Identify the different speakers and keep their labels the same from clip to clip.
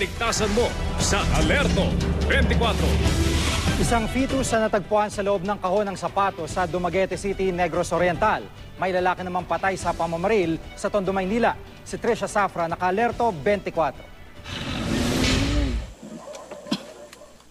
Speaker 1: kaligtasan mo sa Alerto 24.
Speaker 2: Isang fetus na natagpuan sa loob ng kahon ng sapatos sa Dumaguete City, Negros Oriental. May lalaki namang patay sa pamamaril sa Tondo, Maynila. Si Trisha Safra, naka-Alerto 24.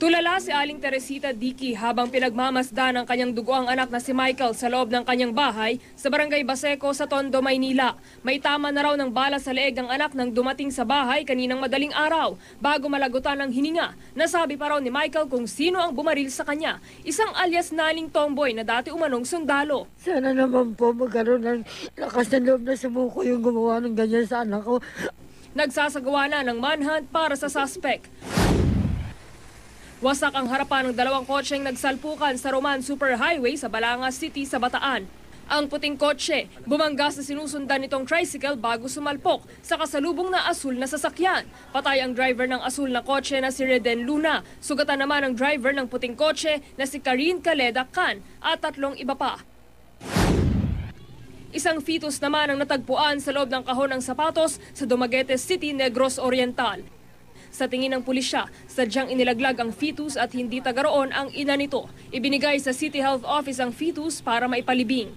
Speaker 3: Tulala si Aling Teresita Dicky habang pinagmamasdan ng kanyang dugoang anak na si Michael sa loob ng kanyang bahay sa Barangay Baseco sa Tondo, Maynila. May tama na raw ng bala sa leeg ng anak nang dumating sa bahay kaninang madaling araw. Bago malagutan ng hininga, nasabi pa raw ni Michael kung sino ang bumaril sa kanya. Isang alias Naning Tomboy na dati umanong sundalo.
Speaker 4: Sana naman po magkaroon ng lakas ng loob na sumuko yung gumawa ng ganyan sa anak ko.
Speaker 3: Nagsasagawa na ng manhunt para sa suspect. Wasak ang harapan ng dalawang kotseng nagsalpukan sa Roman Superhighway sa Balangas City sa Bataan. Ang puting kotse, bumangga sa sinusundan nitong tricycle bago sumalpok sa kasalubong na asul na sasakyan. Patay ang driver ng asul na kotse na si Reden Luna. Sugatan naman ang driver ng puting kotse na si Karin Caleda Can at 3 iba pa. Isang fetus naman ang natagpuan sa loob ng kahon ng sapatos sa Dumaguete City, Negros Oriental. Sa tingin ng pulisya, sadyang inilaglag ang fetus at hindi taga roon ang ina nito. Ibinigay sa City Health Office ang fetus para maipalibing.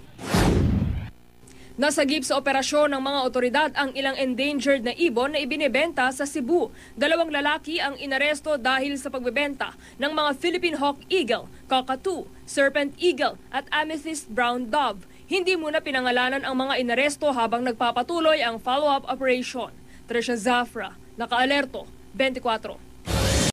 Speaker 3: Nasagip sa operasyon ng mga otoridad ang ilang endangered na ibon na ibinebenta sa Cebu. 2 lalaki ang inaresto dahil sa pagbebenta ng mga Philippine Hawk Eagle, Cockatoo, Serpent Eagle at Amethyst Brown Dove. Hindi muna pinangalanan ang mga inaresto habang nagpapatuloy ang follow-up operation. Trisha Safra, naka-Alerto 24.